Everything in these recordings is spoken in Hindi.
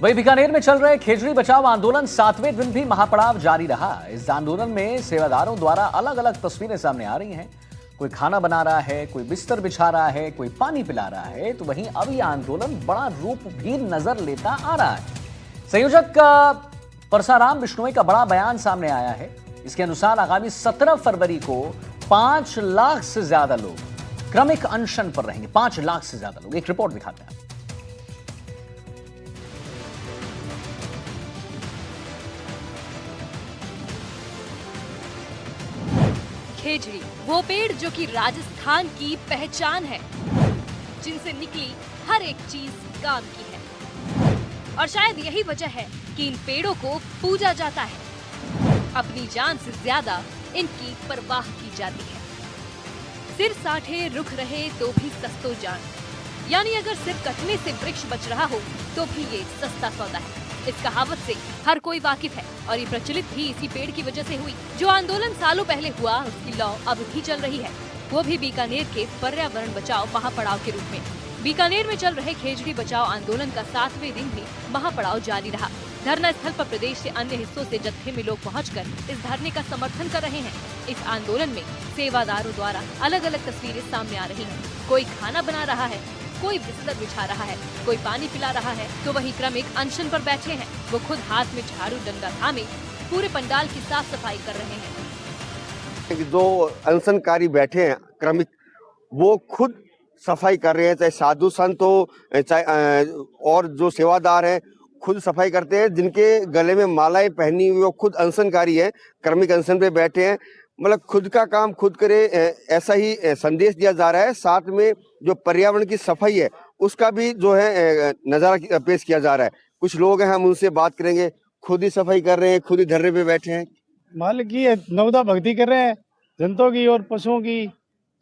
वही बीकानेर में चल रहे खेजड़ी बचाओ आंदोलन 7वें दिन भी महापड़ाव जारी रहा। इस आंदोलन में सेवादारों द्वारा अलग अलग तस्वीरें सामने आ रही हैं। कोई खाना बना रहा है, कोई बिस्तर बिछा रहा है, कोई पानी पिला रहा है। तो वहीं अब यह आंदोलन बड़ा रूप भी नजर लेता आ रहा है। संयोजक परसाराम बिश्नोई का बड़ा बयान सामने आया है। इसके अनुसार आगामी 17 फरवरी को 5 लाख से ज्यादा लोग क्रमिक अनशन पर रहेंगे। 5 लाख से ज्यादा लोग। एक रिपोर्ट दिखाते हैं। खेजड़ी वो पेड़ जो कि राजस्थान की पहचान है, जिनसे निकली हर एक चीज काम की है। और शायद यही वजह है कि इन पेड़ों को पूजा जाता है। अपनी जान से ज्यादा इनकी परवाह की जाती है। सिर साठे रुख रहे तो भी सस्तो जान, यानी अगर सिर कटने से वृक्ष बच रहा हो तो भी ये सस्ता सौदा है। इस कहावत से हर कोई वाकिफ है और ये प्रचलित भी इसी पेड़ की वजह से हुई। जो आंदोलन सालों पहले हुआ उसकी लौ अब भी चल रही है, वो भी बीकानेर के पर्यावरण बचाओ महापड़ाव के रूप में। बीकानेर में चल रहे खेजड़ी बचाओ आंदोलन का 7वें दिन भी महापड़ाव जारी रहा। धरना स्थल पर प्रदेश के अन्य हिस्सों से जत्थे में लोग पहुंचकर इस धरने का समर्थन कर रहे हैं। इस आंदोलन में सेवादारों द्वारा अलग अलग तस्वीरें सामने आ रही हैं। कोई खाना बना रहा है, कोई बिस्तर बिछा रहा है, कोई पानी पिला रहा है, तो वहीं क्रमिक अनशन पर बैठे हैं। वो खुद हाथ में झाड़ू डंडा थामे पूरे पंडाल की साफ सफाई कर रहे हैं। जो अनशनकारी बैठे हैं क्रमिक, वो खुद सफाई कर रहे हैं। चाहे साधु संत हो, चाहे और जो सेवादार हैं खुद सफाई करते हैं। जिनके गले में मालाएं पहनी हुई वो खुद अनशनकारी है, क्रमिक अनशन पे बैठे हैं। मतलब खुद का काम खुद करे, ऐसा ही संदेश दिया जा रहा है। साथ में जो पर्यावरण की सफाई है उसका भी जो है नजारा पेश किया जा रहा है। कुछ लोग हैं, हम उनसे बात करेंगे। खुद ही सफाई कर रहे हैं, खुद ही धरने पे बैठे हैं। मालिक की नवदा भक्ति कर रहे हैं, जनता की और पशुओं की,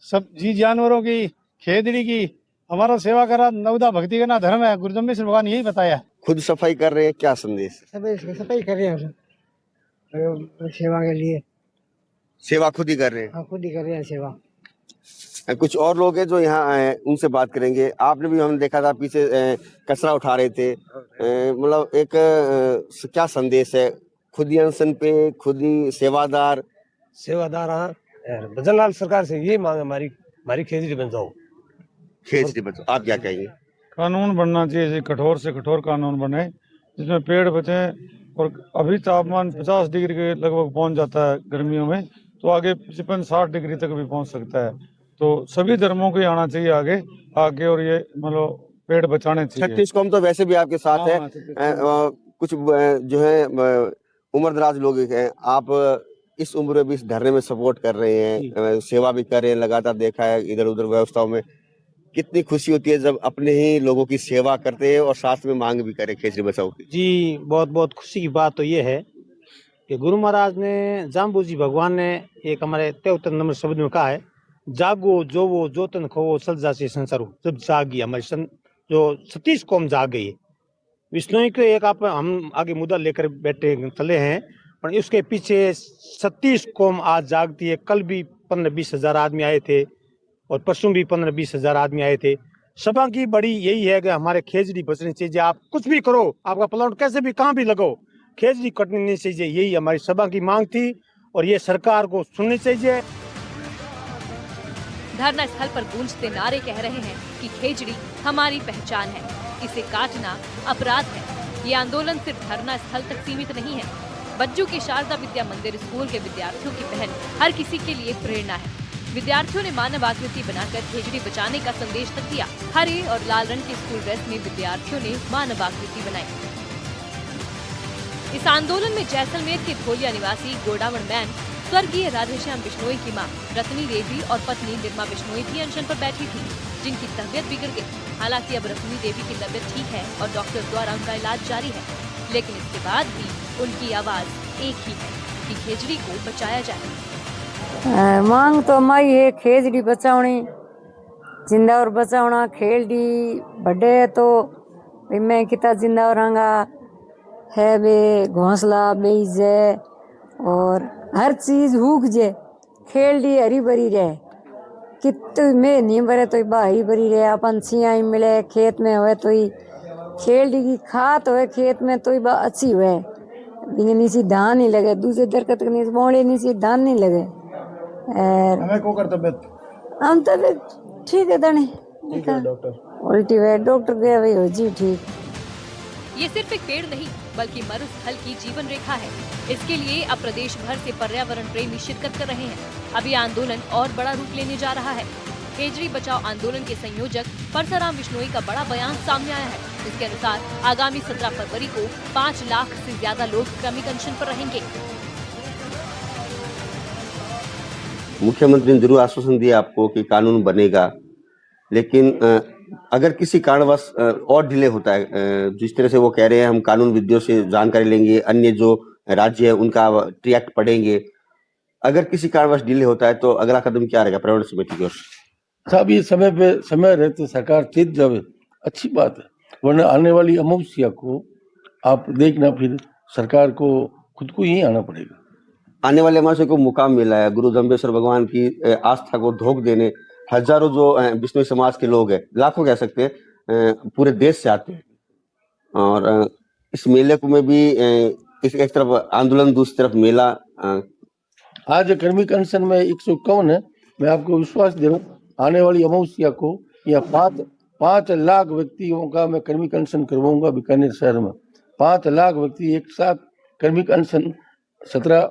सब जी जानवरों की, खेजड़ी की। हमारा सेवा करा, नवदा भक्ति करना धर्म है। गुरु जम्मेश्वर भगवान यही बताया। खुद सफाई कर रहे हैं, क्या संदेश? सफाई कर रहे हैं सेवा के लिए। सेवा खुद ही कर रहे हैं? हाँ, खुद ही कर रहे हैं सेवा। कुछ और लोग हैं जो यहाँ आए, उनसे बात करेंगे। आपने भी हमने देखा था पीछे कचरा उठा रहे थे। मतलब एक क्या संदेश है? खुद ही अनशन पे, खुद ही सेवादार। हाँ, भजनलाल सरकार से ये मांग हमारी खेजड़ी बन जाओ। खेजड़ी बचाओ, आप क्या कहेंगे? कानून बनना चाहिए, कठोर से कठोर कानून बने जिसमें पेड़ बचे। और अभी तापमान 50 डिग्री के लगभग पहुंच जाता है गर्मियों में, तो आगे 55-60 डिग्री तक भी पहुंच सकता है। तो सभी धर्मों को आना चाहिए आगे और ये मतलब पेड़ बचाने चाहिए। छत्तीस कौम तो वैसे भी आपके साथ है। कुछ जो है उम्रदराज लोग हैं, आप इस उम्र में भी इस धरने में सपोर्ट कर रहे हैं, सेवा भी कर रहे हैं लगातार। देखा है इधर उधर व्यवस्थाओं में कितनी खुशी होती है जब अपने ही लोगों की सेवा करते हैं और साथ में मांग भी करे खेजड़ी बचाओ की। जी, बहुत बहुत खुशी की बात तो ये है कि गुरु महाराज ने, जाम्बू जी भगवान ने एक हमारे 73 नंबर शब्द में कहा है, जागो जो वो जो तन खो सल जासे संसारो। जब जागी हमारी जो 36 कौम जाग गई है। विष्णु के एक हम आगे मुद्दा लेकर बैठे चले हैं, पर उसके पीछे 36 कौम आज जागती है। कल भी 15-20 हजार आदमी आए थे और परसों भी 15-20 हजार आदमी आए थे। सभा की बड़ी यही है कि हमारे खेजड़ी बचनी चाहिए। आप कुछ भी करो, आपका प्लांट कैसे भी कहाँ भी लगाओ, खेजड़ी कटनी नहीं चाहिए। यही हमारी सभा की मांग थी और ये सरकार को सुननी चाहिए। धरना स्थल पर गूंजते नारे कह रहे हैं कि खेजड़ी हमारी पहचान है, इसे काटना अपराध है। ये आंदोलन सिर्फ धरना स्थल तक सीमित नहीं है। बज्जू के शारदा विद्या मंदिर स्कूल के विद्यार्थियों की पहल हर किसी के लिए प्रेरणा है। विद्यार्थियों ने मानव आकृति बनाकर खेजड़ी बचाने का संदेश तक दिया। हरे और लाल रंग की स्कूल ड्रेस में विद्यार्थियों ने मानव आकृति बनाई। इस आंदोलन में जैसलमेर के धोलिया निवासी गोडावण मैन स्वर्गीय राधेश्याम बिश्नोई की मां रत्नी देवी और पत्नी निर्मा बिश्नोई भी अनशन पर बैठी थी, जिनकी तबीयत बिगड़ गई। हालांकि अब रत्नी देवी की तबीयत ठीक है और डॉक्टर द्वारा उनका इलाज जारी है, लेकिन इसके बाद भी उनकी आवाज एक ही है कि खेजड़ी को बचाया जाए। मांग तो माई है खेजड़ी बचावनी, जिंदा और बचावना। खेलडी बड़े तो मैं कितना जिंदा और है वे घोंसला बेजे और हर चीज हुक जे। खेलडी हरी भरी रहे, कित में नहीं भरे तो हरी भरी रहे। अपन छिया मिले खेत में हुए तो ही खेलड़ी की खाद हो खेत में तो ही अच्छी हुए नीचे धान नहीं लगे दूसरे दरकत के बोड़े नीचे धान नहीं लगे हमें को करते हम तो ठीक है धनी डॉक्टर उल्टी हुए डॉक्टर गया भाई हो जी ठीक। ये सिर्फ एक पेड़ नहीं बल्कि मरुस्थल की जीवन रेखा है। इसके लिए अब प्रदेश भर से पर्यावरण प्रेमी शिरकत कर रहे हैं। अब ये आंदोलन और बड़ा रूप लेने जा रहा है। खेजड़ी बचाओ आंदोलन के संयोजक परसराम बिश्नोई का बड़ा बयान सामने आया है। इसके अनुसार आगामी 17 फरवरी को 5 लाख से ज्यादा लोग क्रमिक अनशन पर रहेंगे। मुख्यमंत्री ने जरूर आश्वासन दिया आपको कि कानून बनेगा, लेकिन अगर किसी कारणवश और डिले होता है, जिस तरह से वो कह रहे हैं हम कानून विदों से जानकारी लेंगे, अन्य जो राज्य है उनका एक्ट पढ़ेंगे, अगर किसी कारणवश डिले होता है तो अगला कदम क्या रहेगा पर्यावरण समिति की ओर से? साहब ये समय पे समय रहते सरकार चेत जावे अच्छी बात है, वरना आने वाली अमावस्या को आप देखना फिर सरकार को खुद को ही आना पड़ेगा। आने वाले अमावस्या को मुकाम मिला है गुरु जम्बेश्वर भगवान की आस्था को धोख देने हजारों जो बिश्नोई समाज के लोग हैं, लाखों कह सकते हैं, पूरे देश से आते हैं और इस मेले को में भी एक तरफ आंदोलन दूसरी तरफ मेला। आज कर्मी अनशन में 151 है। मैं आपको विश्वास दे रहा हूँ आने वाली अमावस्या को या 5 लाख व्यक्तियों का मैं कर्मी अनशन करवाऊंगा बीकानेर शहर में। 5 लाख व्यक्ति एक साथ कर्मी अनशन 17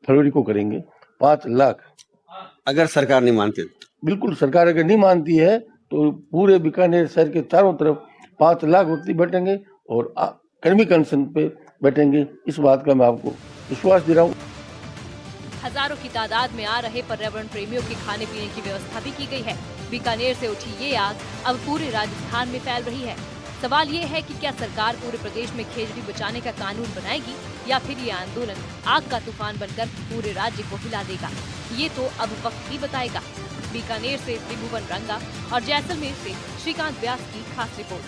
फरवरी को करेंगे। 5 लाख अगर सरकार नहीं मानती, बिल्कुल सरकार अगर नहीं मानती है तो पूरे बीकानेर शहर के चारों तरफ 5 लाख व्यक्ति बैठेंगे और कर्मी अनशन पे बैठेंगे। इस बात का मैं आपको विश्वास दे रहा हूँ। हजारों की तादाद में आ रहे पर्यावरण प्रेमियों के खाने पीने की व्यवस्था भी की गई है। बीकानेर से उठी ये आग अब पूरे राजस्थान में फैल रही है। सवाल ये है कि क्या सरकार पूरे प्रदेश में खेजड़ी बचाने का कानून बनाएगी या फिर ये आंदोलन आग का तूफान बनकर पूरे राज्य को हिला देगा। ये तो अब वक्त ही बताएगा। बीकानेर से त्रिभुवन रंगा और जैसलमेर से श्रीकांत व्यास की खास रिपोर्ट।